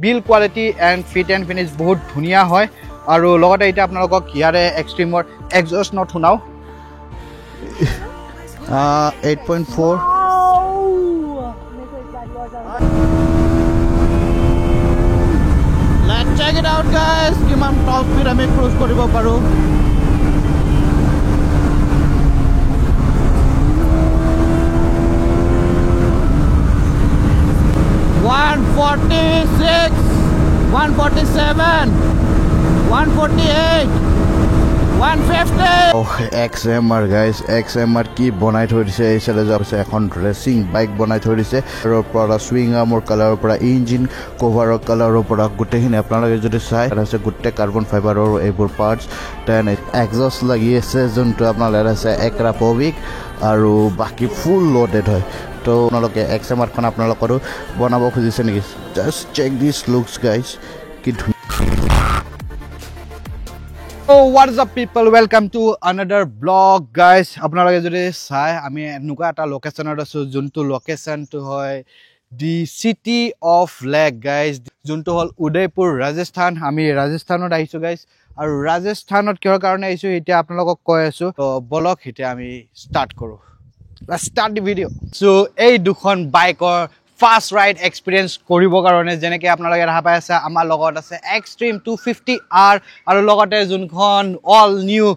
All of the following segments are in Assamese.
Build quality and fit and finish বহুত ধুনিয়া হয় আৰু লগতে এটা আপোনালোকক ইয়াৰে এক্সট্ৰিমৰ এক্সজস্ট নট শুনাও 8.4 Let's check it out guys কিমান টপ স্পীড আমি ক্ৰুজ কৰিব পাৰো $146, $147, $148, $150. Oh, XMR guys, XMR কি বনাই থৈ দিছে এই চলে যাবছে এখন ৰেসিং বাইক বনাই থৈ দিছে আৰু পৰা সুইং আৰ্মৰ কালাৰৰ পৰা ইঞ্জিন কভাৰৰ কালাৰৰ পৰা গুটেখিনি আপোনালোকে যদি চাই আছে গুটে কাৰ্বন ফাইবাৰৰ এইবোৰ পাৰ্টস দেন এক্সজস্ট লাগি আছে যোনটো আপোনালোকে আছে এক্ৰাপোভিক আৰু বাকি ফুল লোডেড হয় তো আপোনালোকে XMR খন আপোনালোকৰো বনাব খুজিছে নেকি just check this looks guys কি Oh, what is up people, welcome to another vlog guys আপোনালোকে যদি চাই আমি এনুকা এটা লোকেশনত আছো যোনটো লোকেশন তো হয় the city of lake guys যোনটো হল উদয়পুৰ ৰাজস্থান আমি ৰাজস্থানত আহিছো guys আৰু ৰাজস্থানত কিহৰ কাৰণে আহিছো এতিয়া আপোনালোকক কৈ আছো তো বলক এতিয়া আমি স্টাৰ্ট কৰো Let's start the video. So, এই দুখন বাইকৰ ফাস্ট ৰাইড এক্সপেৰিয়েন্স কৰিব কাৰণে যেনেকৈ আপোনালোকে দেখা পাই আছে আমাৰ লগত আছে এক্সট্ৰিম 250R আৰু লগতে যোনখন অল নিউ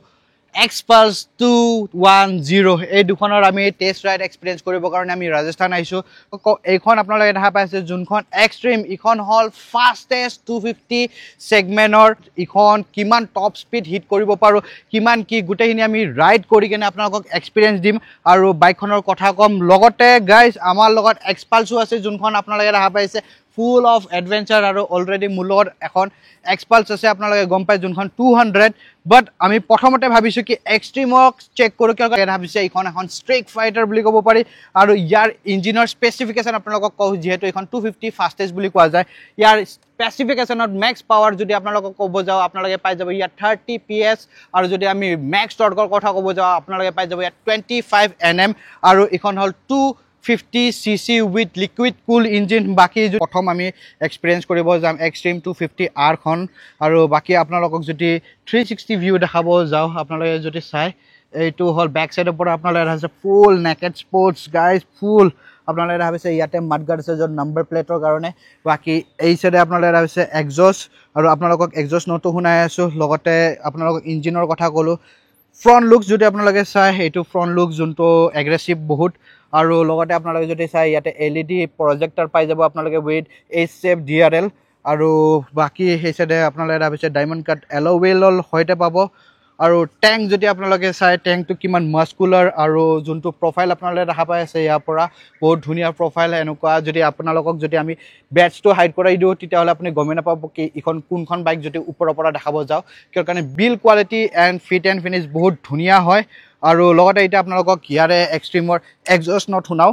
Xpulse 210 এই দুখনৰ আমি টেষ্ট ৰাইড এক্সপেৰিয়েন্স কৰিব কাৰণে আমি ৰাজস্থান আহিছো এইখন আপোনালোকে দেখা পাইছে যোনখন এক্সট্ৰিম ইখন হল ফাস্টেষ্ট 250 সেগমেন্টৰ ইখন কিমান টপ স্পীড হিট কৰিব পাৰো কিমান কি গুটেখিনি আমি ৰাইড কৰি কেনে আপোনালোকক এক্সপেৰিয়েন্স দিম আৰু বাইকখনৰ কথা কম লগতে গাইস আমাৰ লগত Xpulse আছে যোনখন আপোনালোকে দেখা পাইছে full of adventure আৰু already মুলৰ এখন Xpulse আছে আপোনালোকে গম পাই যোনখন 200 but আমি প্ৰথমতে ভাবিছো কি এক্সট্ৰিমক চেক কৰো কিয় ভাবিছে ইখন এখন স্ট্ৰেক ফাইটাৰ বুলি ক'ব পাৰি আৰু ইয়াৰ ইঞ্জিনৰ স্পেসিফিকেশন আপোনালোকক কও যেহেতু ইখন 250 ফাস্টেষ্ট বুলি কোৱা যায় ইয়াৰ স্পেসিফিকেশনত ম্যাক্স পাৱাৰ যদি আপোনালোকক ক'ব যাও আপোনালোকে পাই যাব ইয়াত 30 PS আৰু যদি আমি ম্যাক্স টৰ্কৰ কথা ক'ব যাও আপোনালোকে পাই যাব ইয়াত 25 Nm আৰু ইখন হল 250cc with liquid cool engine বাকি প্ৰথম আমি এক্সপেৰিয়েন্স কৰিব যাম এক্সট্ৰিম 250R খন আৰু বাকি আপোনালোকক যদি 360 ভিউ দেখাব যাও আপোনালোকে যদি চাই এইটো হল ব্যাক সাইডৰ পৰা আপোনালোকে আছে ফুল নেকেড স্পৰ্টস গাইস ফুল আপোনালোকে ভাবিছে ইয়াতে মাডগাৰ্ড আছে যৰ নম্বৰ প্লেটৰ কাৰণে বাকি এই সাইডে আপোনালোকে ভাবিছে এক্সজস্ট আৰু আপোনালোকক এক্সজস্ট নটো শুনাই আছো লগতে আপোনালোকক ইঞ্জিনৰ কথা কলো ফ্ৰন্ট লুক যদি আপোনালোকে চাই এইটো ফ্ৰন্ট লুক যোনটো এগ্ৰেছিভ বহুত আৰু লগতে আপোনালোকে যদি চাই ইয়াতে LED প্ৰজেক্টৰ পাই যাব আপোনালোকে উইথ H-shape DRL আৰু বাকি হেইসাইডে আপোনালোকে ভাবিছে ডায়মণ্ড কাট এলয় হুইলৰ হৈতে পাব আৰু ট্যাঙ্ক যদি আপোনালোকে চাই ট্যাঙ্কটো কিমান মাস্কুলাৰ আৰু যোনটো প্ৰফাইল আপোনালোকে দেখা পাই আছে ইয়াৰ পৰা বহুত ধুনিয়া প্ৰফাইল এনেকুৱা যদি আপোনালোকক যদি আমি ব্যাটছটো হাইড কৰাই দিও তেতিয়া হলে আপুনি গমে নাপাব কি ইখন কোনখন বাইক যদি ওপৰৰ পৰা দেখাব যাও কিয় কাৰণে build quality and fit and finish বহুত ধুনিয়া হয় আৰু লগতে এটা আপোনালোকক ইয়াৰে এক্সট্ৰিমৰ এক্সজস্ট নট শুনাও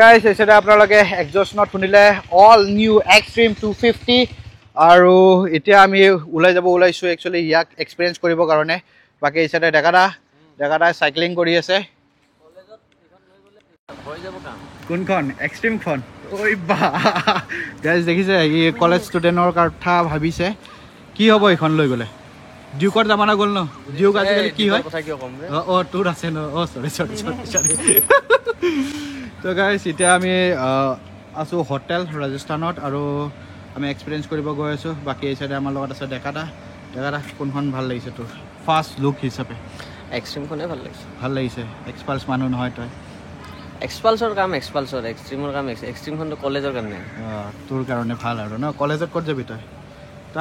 guys এসেটা আপোনালোকে এক্সজস্ট নট শুনিলে অল নিউ এক্সট্ৰিম 250 আৰু এতিয়া আমি ওলাইছো একচুয়ালি ইয়াক এক্সপেৰিয়েন্স কৰিব কাৰণে বাকি এসেটা দেখাটা সাইক্লিং কৰি আছে কলেজত ইখন লৈ গলে হৈ যাব কাম কোনখন এক্সট্ৰিম খন ওই বা গাইস দেখিছে এই কলেজ ষ্টুডেন্টৰ কথা ভাবিছে কি হ'ব ইখন লৈ গলে ডিউকৰ জামানা গল ন ডিউক আজিকালি কি হয় কথা কিয় কম ৰে ও তোৰ আছে ন ও সৰি তো গাইস এতিয়া আমি আছো হোটেল ৰাজস্থানত আৰু আমি এক্সপেৰিয়েন্স কৰিব গৈ আছো বাকি এই সাইডে আমাৰ লগত আছে দেখাটা কোনখন ভাল লাগিছে তোৰ ফাস্ট লুক হিচাপে এক্সট্ৰিম খনে ভাল লাগিছে Xpulse মানুহ নহয় তই এক্সপালছৰ কাম এক্সপালছৰ এক্সট্ৰিমৰ কাম এক্সট্ৰিম খনটো কলেজৰ কাৰণে তোৰ কাৰণে ভাল আৰু ন কলেজত ক'ত যাবি তই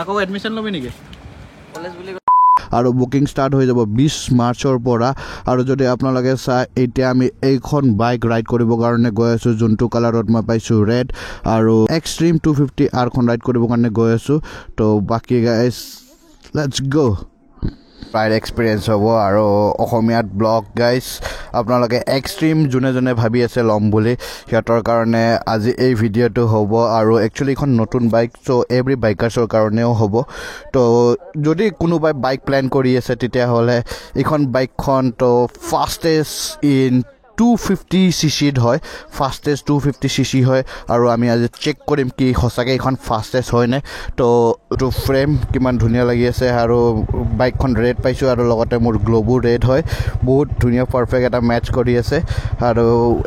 আকৌ এডমিশন লবি নেকি কলেজ বুলি আৰু বুকিং ষ্টাৰ্ট হৈ যাব 20 মাৰ্চৰ পৰা আৰু যদি আপোনালোকে চাই এতিয়া আমি এইখন বাইক ৰাইড কৰিবৰ কাৰণে গৈ আছোঁ যোনটো কালাৰত মই পাইছোঁ ৰেড আৰু এক্সট্ৰিম 250 আৰখন ৰাইড কৰিবৰ কাৰণে গৈ আছোঁ তো বাকী guys let's go ride experience হ'ব আৰু অসমীয়াত ব্লগ গাইজ আপোনালোকে এক্সট্ৰিম যোনে ভাবি আছে ল'ম বুলি সিহঁতৰ কাৰণে আজি এই ভিডিঅ'টো হ'ব আৰু একচুৱেলি এইখন নতুন বাইক চ' এভৰি বাইকাৰ্ছৰ কাৰণেও হ'ব তো যদি কোনোবাই বাইক প্লেন কৰি আছে তেতিয়াহ'লে এইখন বাইকখন তো ফাষ্টেষ্ট ইন 250 চিচিত হয় ফাষ্টেষ্ট 250 চিচি হয় আৰু আমি আজি চেক কৰিম কি সঁচাকৈ এইখন ফাষ্টেষ্ট হয়নে তো এইটো ফ্ৰেম কিমান ধুনীয়া লাগি আছে আৰু বাইকখন ৰেড পাইছোঁ আৰু লগতে মোৰ গ্ল'বো ৰেড হয় বহুত ধুনীয়া পাৰফেক্ট এটা মেটচ কৰি আছে আৰু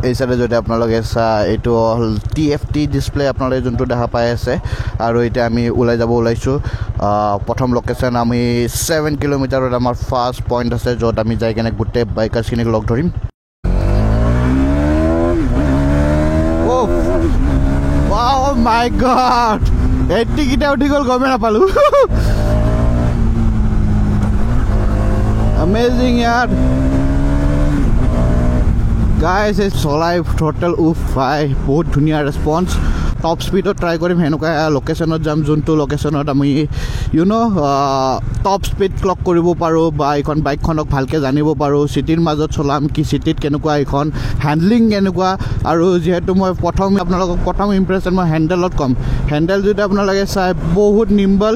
এই চাইডে যদি আপোনালোকে চাই এইটো হ'ল TFT ডিছপ্লে আপোনালোকে যোনটো দেখা পাই আছে আৰু এতিয়া আমি ওলাই যাব ওলাইছোঁ প্ৰথম লোকেশ্যন আমি 7 কিলোমিটাৰত আমাৰ ফাৰ্ষ্ট পইণ্ট আছে য'ত আমি যাই কেনে গোটেই বাইকাৰ্ছখিনিক লগ ধৰিম Oh my god! এটি কিটা উঠি গ'ল গমে নাপালো অ্যামেজিং ইয়ার গাইজ এই চলাই টোটেল উফ ভাই বহুত ধুনীয়া ৰেছপন্স টপ স্পীডত ট্ৰাই কৰিম সেনেকুৱা লোকেশ্যনত যাম যোনটো লোকেশ্যনত আমি টপ স্পীড ক্লক কৰিব পাৰোঁ বা এইখন বাইকখনক ভালকৈ জানিব পাৰোঁ চিটিৰ মাজত চলাম কি চিটিত কেনেকুৱা এইখন হেণ্ডলিং কেনেকুৱা আৰু যিহেতু মই আপোনালোকক প্ৰথম ইম্প্ৰেশ্যন মই হেণ্ডেলত ক'ম হেণ্ডেল যদি আপোনালোকে চাই বহুত নিম্বল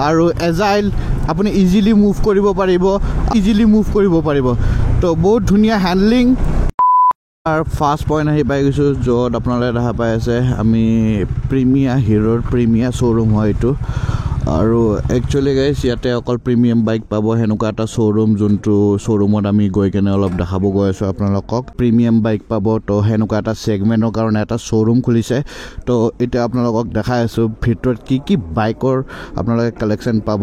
আৰু এজাইল আপুনি ইজিলি মুভ কৰিব পাৰিব তো বহুত ধুনীয়া হেণ্ডলিং ফাৰ্ষ্ট পইণ্ট আহি পাই গৈছোঁ য'ত আপোনালোকে দেখা পাই আছে আমি হিৰোৰ প্ৰিমিয়া শ্ব'ৰুম হয় এইটো আৰু একচুৱেলি গাইজ ইয়াতে অকল প্ৰিমিয়াম বাইক পাব সেনেকুৱা এটা শ্ব'ৰুম যোনটো শ্ব'ৰুমত আমি গৈ কেনে অলপ দেখাব গৈ আছোঁ আপোনালোকক প্ৰিমিয়াম বাইক পাব তো সেনেকুৱা এটা ছেগমেণ্টৰ কাৰণে এটা শ্ব'ৰুম খুলিছে তো এতিয়া আপোনালোকক দেখাই আছোঁ ভিতৰত কি বাইকৰ আপোনালোকে কালেকশ্যন পাব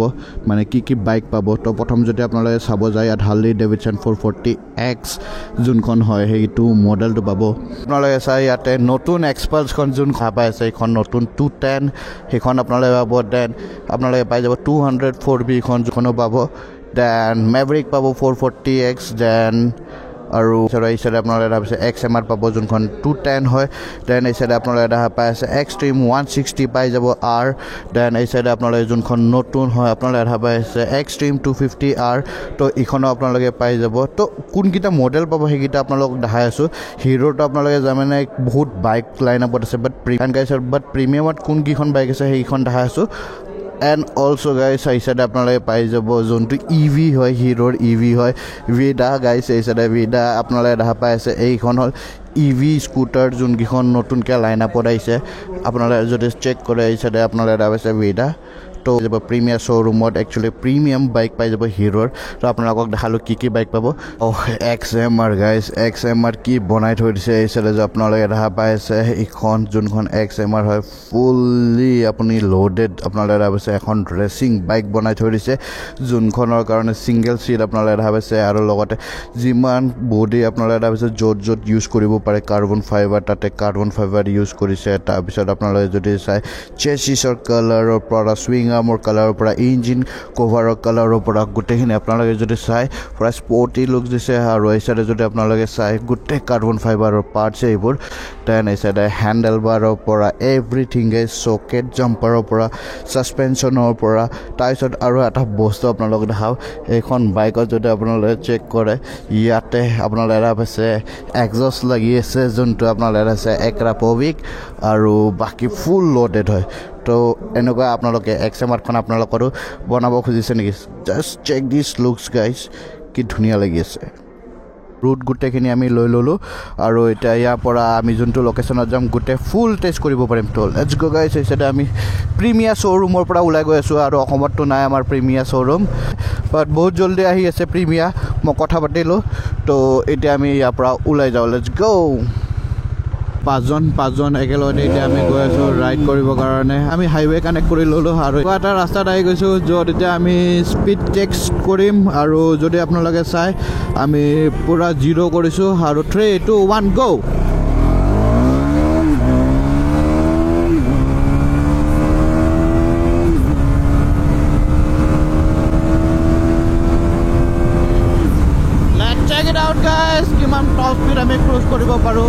মানে কি বাইক পাব তো প্ৰথম যদি আপোনালোকে চাব যায় ইয়াত হাৰ্লি ডেভিডছন 440X যোনখন হয় সেইটো মডেলটো পাব আপোনালোকে চাই ইয়াতে নতুন এক্সপালছখন যোন খা পাই আছে এইখন নতুন 210 সেইখন আপোনালোকে পাব দেন আপোনালোকে পাই যাব 204Bখন যোনখনো পাব দেন মেভৰিক পাব 440X দেন আৰু এই চাইডে আপোনালোকে দেখা পাইছে XMR পাব যোনখন 210 হয় দেন এই চাইডে আপোনালোকে দেখা পাই আছে এক্সট্ৰিম 160 পাই যাব R দেন এই চাইডে আপোনালোকে যোনখন নতুন হয় আপোনালোকে দেখা পাই আছে এক্সট্ৰিম 250R তো এইখনো আপোনালোকে পাই যাব তো কোনকেইটা মডেল পাব সেইকেইটা আপোনালোকক দেখাই আছোঁ হিৰোটো আপোনালোকে জানে বহুত বাইক লাইন আপত আছে বাট প্ৰিমিয়ামত কোনকেইখন বাইক আছে সেইখন দেখাই আছোঁ এণ্ড অলছ' গাইজ এই চাইডে আপোনালোকে পাই যাব যোনটো EV হয় হিৰোৰ EV হয় ভিডা গাইজ এই চাইডে ভিডা আপোনালোকে দেখা পাই আছে এইখন হ'ল EV স্কুটাৰ যোনকেইখন নতুনকৈ লাইন আপত আহিছে আপোনালোকে যদি চেক কৰে এই চাইডে আপোনালোকে দেখা পাইছে ভিডা তো যাব প্ৰিমিয়াৰ শ্ব'ৰুমত একচুৱেলি প্ৰিমিয়াম বাইক পাই যাব হিৰোৰ তো আপোনালোকক দেখালোঁ কি বাইক পাব XMR গাইজ XMR কি বনাই থৈ দিছে এই চাইডে যে আপোনালোকে দেখা পাই আছে এইখন যোনখন XMR হয় ফুল্লি আপুনি লোডেড আপোনালোকে দেখা পাইছে এখন ৰেচিং বাইক বনাই থৈ দিছে যোনখনৰ কাৰণে ছিংগল ছিট আপোনালোকে দেখা পাইছে আৰু লগতে যিমান বডি আপোনালোকে দেখা পাইছে য'ত ইউজ কৰিব পাৰে কাৰ্বন ফাইবাৰ তাতে কাৰ্বন ফাইবাৰ ইউজ কৰিছে তাৰপিছত আপোনালোকে যদি চাই চেচিছৰ কালাৰৰ পৰা ছুইং আৰ্মৰ কালাৰৰ পৰা ইঞ্জিন কভাৰৰ কালাৰৰ পৰা গোটেইখিনি আপোনালোকে যদি চাই পুৰা স্পৰ্টি লুক দিছে আৰু এই চাইডে যদি আপোনালোকে চাই গোটেই কাৰ্বন ফাইবাৰৰ পাৰ্টছ এইবোৰ দেন এই চাইডে হেণ্ডেল বাৰৰ পৰা এভৰিথিং এই চকেট জাম্পাৰৰ পৰা ছাছপেনশ্যনৰ পৰা তাৰপিছত আৰু এটা বস্তু আপোনালোকে দেখাওঁ এইখন বাইকত যদি আপোনালোকে চেক কৰে ইয়াতে আপোনালোকে দেখা পাইছে এক্সজষ্ট লাগি আছে যোনটো আপোনালোকে আছে এক্ৰাপভিক আৰু বাকী ফুল লোডেড হয় তো এনেকুৱা আপোনালোকে XMRখন আপোনালোকৰো বনাব খুজিছে নেকি জাষ্ট চেক দিছ লুকছ গাইজ কি ধুনীয়া লাগি আছে ৰুট গোটেইখিনি আমি লৈ ল'লোঁ আৰু এতিয়া ইয়াৰ পৰা আমি যোনটো লোকেশ্যনত যাম গোটেই ফুল টেষ্ট কৰিব পাৰিম তো লেটছ গো গাইজ হিচাপে আমি প্ৰিমিয়া শ্ব'ৰুমৰ পৰা ওলাই গৈ আছোঁ আৰু অসমততো নাই আমাৰ প্ৰিমিয়া শ্ব'ৰুম বাট বহুত জলদি আহি আছে প্ৰিমিয়া মই কথা পাতিলোঁ তো এতিয়া আমি ইয়াৰ পৰা ওলাই যাওঁ লেটছ গ' পাঁচজন একেলগতে এতিয়া আমি গৈ আছোঁ ৰাইড কৰিবৰ কাৰণে আমি হাইৱে কানেক্ট কৰি ল'লোঁ আৰু এটা ৰাস্তাত আহি গৈছোঁ য'ত এতিয়া আমি স্পীড টেক্স কৰিম আৰু যদি আপোনালোকে চাই আমি পূৰা 0 কৰিছোঁ আৰু 3, 2, 1 গ' একদম টপ স্পীড আমি ক্ৰুজ কৰিব পাৰোঁ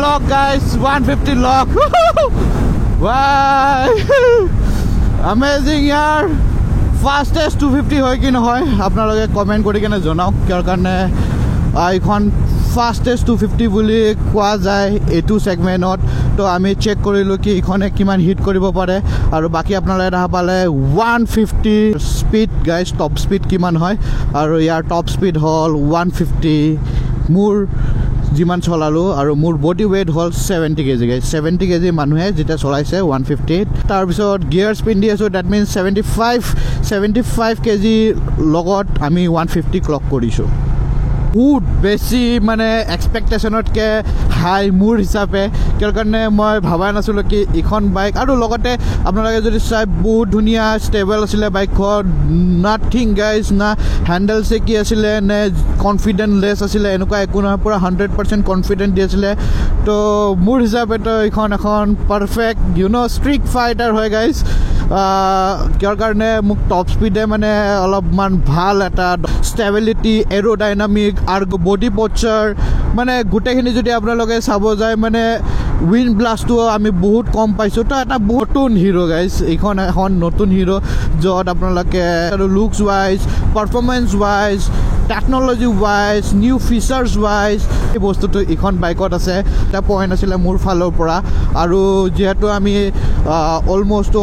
লক গাইজ 150 লক আমেজিং ইয়াৰ ফাষ্টেষ্ট 250 হয় কি নহয় আপোনালোকে কমেণ্ট কৰি কিনে জনাওক কিয় কাৰণে এইখন ফাষ্টেষ্ট 250 বুলি কোৱা যায় এইটো ছেগমেণ্টত তো আমি চেক কৰিলোঁ কি এইখনে কিমান হিট কৰিব পাৰে আৰু বাকী আপোনালোকে দেখা পালে 150 স্পীড গাইজ টপ স্পীড কিমান হয় আৰু ইয়াৰ টপ স্পীড হ'ল 150 মোৰ যিমান চলালোঁ আৰু মোৰ বডি ৱেইট হ'ল 70 কেজি গাইজ 70 কেজি মানুহে যেতিয়া চলাইছে 150 তাৰপিছত গিয়াৰ স্পিন দি আছোঁ ডেট মিনছ 75 কেজি লগত আমি 150 ক্লক কৰিছোঁ বহুত বেছি মানে এক্সপেক্টেশ্যনতকৈ হাই মোৰ হিচাপে কিয় কাৰণে মই ভবা নাছিলোঁ কি এইখন বাইক আৰু লগতে আপোনালোকে যদি চাই বহুত ধুনীয়া ষ্টেবল আছিলে বাইকখন নাথিং গাইজ না হেণ্ডেল চেকি আছিলে নে কনফিডেণ্ট লেছ আছিলে এনেকুৱা একো নহয় পূৰা 100% কনফিডেণ্ট দি আছিলে তো মোৰ হিচাপেতো এইখন এখন পাৰফেক্ট ষ্ট্ৰিট ফাইটাৰ হয় গাইজ কিয়ৰ কাৰণে মোক টপ স্পীডে মানে অলপমান ভাল এটা ষ্টেবিলিটি এৰোডাইনামিক আৰু বডি পশ্চাৰ মানে গোটেইখিনি যদি আপোনালোকে চাব যায় মানে উইণ্ড ব্লাষ্টটো আমি বহুত কম পাইছোঁ তো এটা নতুন হিৰো গাইজ এইখন এখন নতুন হিৰো য'ত আপোনালোকে আৰু looks wise performance wise technology wise new features wise এই বস্তুটো এইখন বাইকত আছে এটা পইণ্ট আছিলে মোৰ ফালৰ পৰা আৰু যিহেতু আমি অলমষ্ট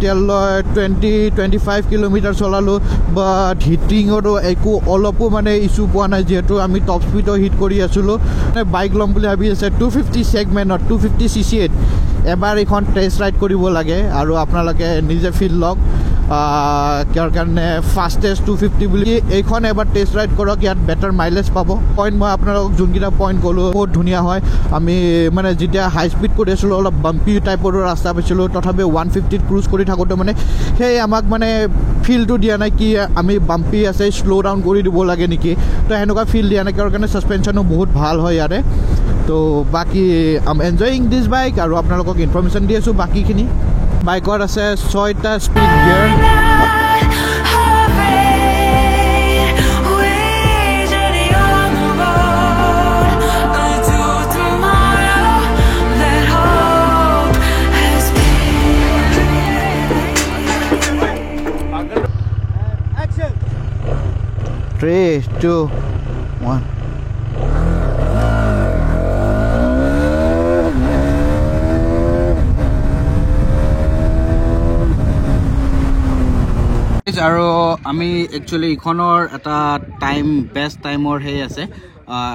এতিয়ালৈ 20-25 কিলোমিটাৰ চলালোঁ বাট হিটিঙৰো একো অলপো মানে ইছ্যু পোৱা নাই যিহেতু আমি টপ স্পীডো হিট কৰি আছিলোঁ মানে বাইক ল'ম বুলি ভাবি আছে 250 ছেগমেণ্টত 250 CC-ত এবাৰ এইখন টেষ্ট ৰাইড কৰিব লাগে আৰু আপোনালোকে নিজে ফিল লওক কিয়ৰ কাৰণে ফাষ্টেষ্ট 250 বুলি এইখন এবাৰ টেষ্ট ৰাইড কৰক ইয়াত বেটাৰ মাইলেজ পাব পইণ্ট মই আপোনালোকক যোনকেইটা পইণ্ট ক'লোঁ বহুত ধুনীয়া হয় আমি মানে যেতিয়া হাই স্পীড কৰি আছিলোঁ অলপ বাম্পি টাইপৰো ৰাস্তা পাইছিলোঁ তথাপি 150ত ক্ৰুজ কৰি থাকোঁতে মানে সেই আমাক মানে ফিলটো দিয়া নাই কি আমি বাম্পি আছে শ্ল' ডাউন কৰি দিব লাগে নেকি তো সেনেকুৱা ফিল দিয়া নাই কিয়ৰ কাৰণে ছাছপেনশ্যনো বহুত ভাল হয় ইয়াৰে তো বাকী আম এনজয়িং দিছ বাইক আৰু আপোনালোকক ইনফৰ্মেশ্যন দি আছোঁ বাকীখিনি বাইকত আছে 6টা speed gear Three, two, one. আৰু আমি একচুৱেলি এইখনৰ এটা বেষ্ট টাইমৰ সেই আছে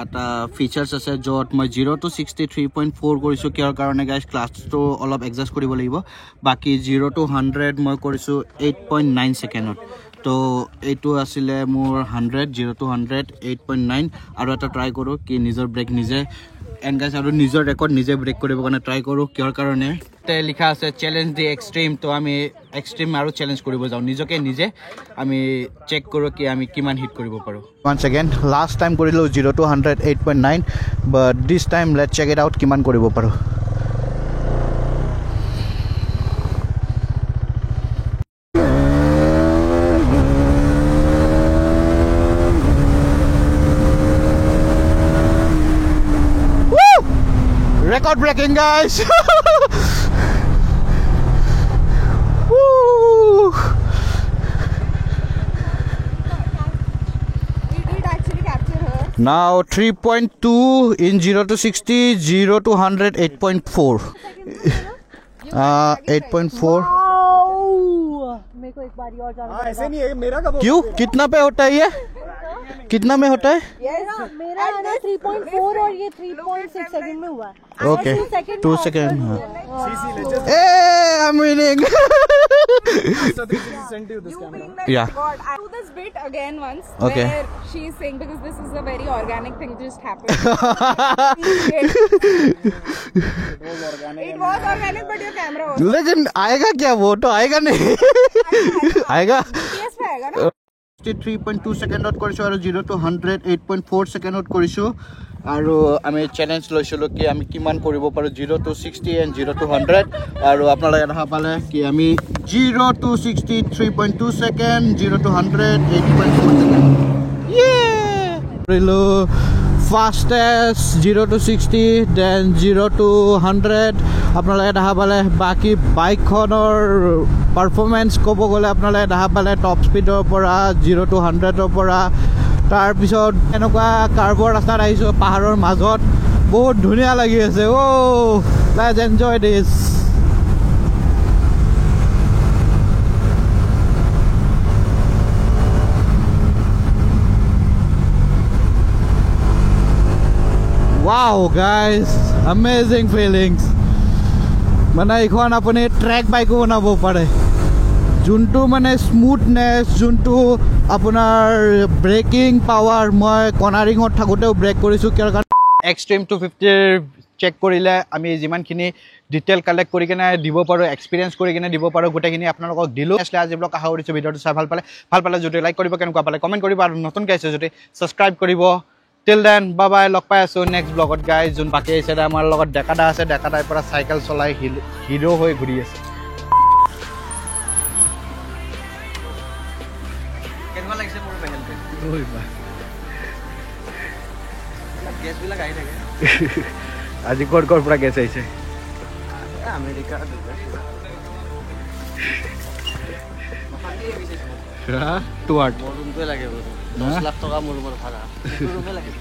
এটা ফিচাৰ্ছ আছে য'ত মই 0 to 60 3.4 কৰিছোঁ কিয়ৰ কাৰণে গাইজ ক্লাছটো অলপ এডজাষ্ট কৰিব লাগিব বাকী 0 to 100 মই কৰিছোঁ 8.9 ছেকেণ্ডত তো এইটো আছিলে মোৰ 100 0 to 100 8.9 আৰু এটা ট্ৰাই কৰোঁ কি নিজৰ ব্ৰেক নিজে এণ্ড গাইজ আৰু নিজৰ ৰেকৰ্ড নিজে ব্ৰেক কৰিবৰ কাৰণে ট্ৰাই কৰোঁ কিয়ৰ কাৰণে লিখা আছে চেলেঞ্জ দি এক্সট্ৰিম তো আমি এক্সট্ৰিম আৰু চেলেঞ্জ কৰিব যাওঁ নিজকে নিজে আমি চেক কৰোঁ কি আমি কিমান হিট কৰিব পাৰোঁ ওৱান ছেকেণ্ড লাষ্ট টাইম কৰিলোঁ 0 to 100 8.9 but this time let check it out কিমান কৰিব পাৰোঁ record breaking guys Now 3.2 in 0 to 60, 0 to 100, 8.4. 8.4. मेरे को एक बार और जाना ऐसे नहीं है मेरा कब क्यों कितना पे होता है ये कितना में होता है मेरा है ना 3.4 और ये 3.6 सेकंड में हुआ है okay 2 second I'm winning send you this camera yeah God, I do this bit again once Okay. where she's saying because this is a very organic thing just happened. It was organic, but your camera was. लेकिन आएगा क्या वो तो आएगा नहीं आएगा Yes, पे आएगा ना? 3.2 সেকেন্ডত কৰিছো আৰু 0 to 100 8.4 সেকেন্ডত কৰিছো আৰু আমি চ্যালেঞ্জ লৈছিলো কি আমি কিমান কৰিব পাৰো 0 to 60 and 0 to 100 আৰু আপোনালোকে দেখা পালে কি আমি 0 to 60 3.2 সেকেন্ড 0 to 100 8.4 সেকেন্ড কৰিলো fastest 0 to 60 then 0 to 100 আপোনালোকে দেখা পালে বাকি বাইকখনৰ পাৰফৰমেন্স ক'ব গ'লে আপোনালোকে দেখা পালে টপ স্পীডৰ পৰা 0 to 100ৰ পৰা তাৰ পিছত এনেকুৱা কাৰ্বৰ ৰাস্তাত আহিছো পাহাৰৰ মাজত বহুত ধুনীয়া লাগি আছে ও let's enjoy this Wow guys, amazing feelings. মানে এখন আপুনি ট্ৰেক বাইকো বনাব পাৰে যোনটো মানে স্মুথনেছ যোনটো আপোনাৰ ব্ৰেকিং পাৱাৰ মই কৰ্নাৰিঙত থাকোঁতেও ব্ৰেক কৰিছোঁ কিয় কাৰণ এক্সট্ৰিম 250 চেক কৰিলে আমি যিমানখিনি ডিটেইল কালেক্ট কৰি কিনে দিব পাৰোঁ এক্সপিৰিয়েঞ্চ কৰি কিনে দিব পাৰোঁ গোটেইখিনি আপোনালোকক দিলোঁ আছিলে আজি ব্লগ আশা কৰিছোঁ ভিডিঅ'টো চাই ভাল পালে যদি লাইক কৰিব কেনেকুৱা পালে কমেণ্ট কৰিব আৰু নতুনকৈ আছে যদি ছাবস্ক্ৰাইব কৰিব টিল দেন বাই বাই লগ পাই আছোঁ নেক্সট ব্লগত গাইজ যোন বাকী আহিছে আমাৰ লগত ডেকাদা আছে ডেকাদাৰ পৰা চাইকেল চলাই হিৰো হৈ ঘূৰি আছে কেনেকুৱা লাগিছে মোৰ পেহেলটো গেছবিলাক আহি থাকে আজি ক'ৰ পৰা গেছ আহিছে আমেৰিকা টুৱাৰ্ড মোৰ ৰুমটোৱে লাগে বাৰু 10 লাখ টকা মোৰ ৰুমৰ ভাড়া ৰুমে লাগে